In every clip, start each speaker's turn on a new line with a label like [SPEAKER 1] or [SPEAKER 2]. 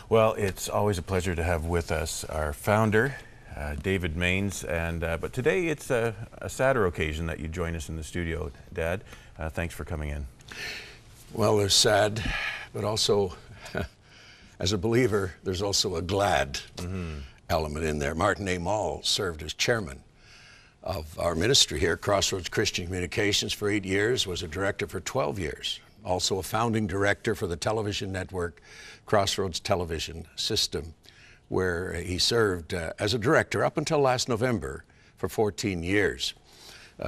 [SPEAKER 1] Well, it's always a pleasure to have with us our founder, David Mainse, and but today it's a sadder occasion that you join us in the studio, Dad. Thanks for coming in.
[SPEAKER 2] Well, there's sad, but also, as a believer, there's also a glad element in there. Marten A served as chairman of our ministry here at Crossroads Christian Communications for 8 years, was a director for 12 years, also a founding director for the television network Crossroads Television System, where he served as a director up until last November for 14 years.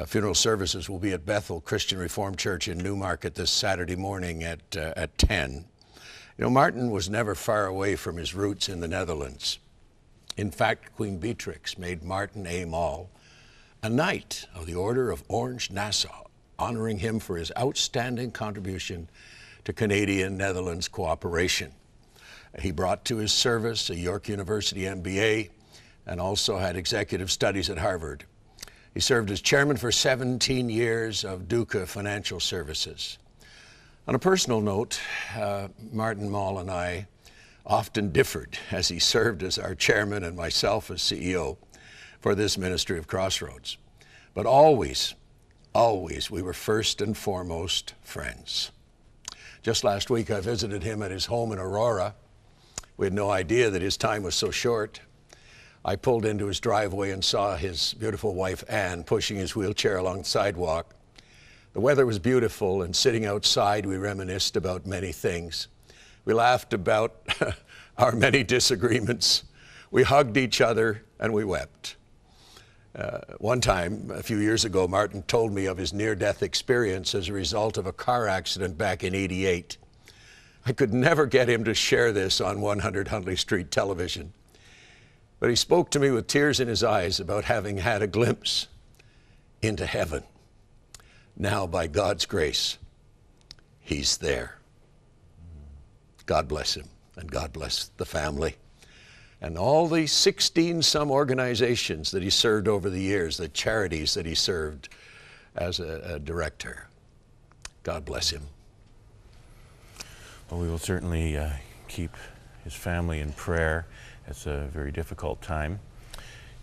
[SPEAKER 2] Funeral services will be at Bethel Christian Reformed Church in Newmarket this Saturday morning at 10. You know, Marten was never far away from his roots in the Netherlands. In fact, Queen Beatrix made Marten A a Knight of the Order of Orange Nassau, honoring him for his outstanding contribution to Canadian-Netherlands cooperation. He brought to his service a York University MBA and also had executive studies at Harvard. He served as chairman for 17 years of Duca Financial Services. On a personal note, Marten Mall and I often differed as he served as our chairman and myself as CEO for this ministry of Crossroads. But always we were first and foremost friends. Just last week I visited him at his home in Aurora. We had no idea that his time was so short. I pulled into his driveway and saw his beautiful wife Anne pushing his wheelchair along the sidewalk. The weather was beautiful, and sitting outside we reminisced about many things. We laughed about our many disagreements. We hugged each other and we wept. One time, a few years ago, Marten told me of his near-death experience as a result of a car accident back in '88. I could never get him to share this on 100 Huntley Street television. But he spoke to me with tears in his eyes about having had a glimpse into heaven. Now, by God's grace, he's there. God bless him, and God bless the family. And all the 16-some organizations that he served over the years, the charities that he served as a director. God bless him.
[SPEAKER 1] Well, we will certainly keep his family in prayer. It's a very difficult time.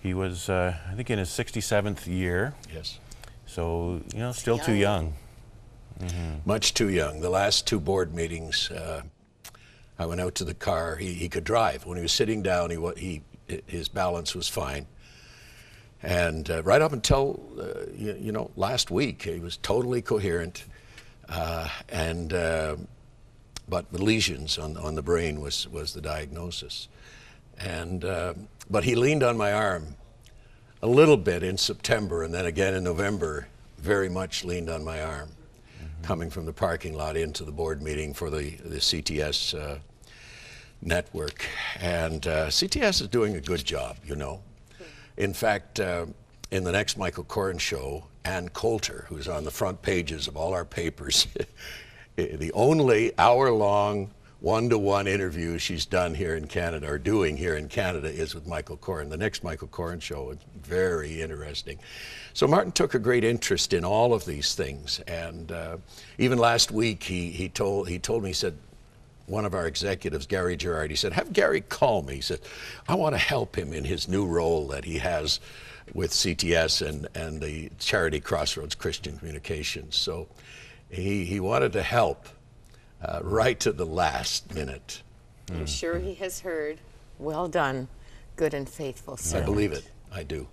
[SPEAKER 1] He was, I think, in his 67th year.
[SPEAKER 2] Yes.
[SPEAKER 1] So, you know, still too young.
[SPEAKER 2] Much too young. The last two board meetings, I went out to the car. He could drive. When he was sitting down, his balance was fine. And right up until, last week, he was totally coherent. But the lesions on the brain was the diagnosis. But he leaned on my arm a little bit in September, and then again in November, very much leaned on my arm, coming from the parking lot into the board meeting for the CTS network. And CTS is doing a good job, you know. In fact, in the next Michael Corrin show, Ann Coulter, who's on the front pages of all our papers, the only hour-long one-to-one interview she's done here in Canada, or doing here in Canada, is with Michael Corrin. The next Michael Corrin show is very interesting. So Marten took a great interest in all of these things, and even last week he told me, he said, one of our executives, Gary Gerard, he said, have Gary call me. He said, I want to help him in his new role that he has with CTS and the charity Crossroads Christian Communications. So he wanted to help right to the last minute.
[SPEAKER 3] I'm sure he has heard, well done, good and faithful servant.
[SPEAKER 2] I believe it. I do.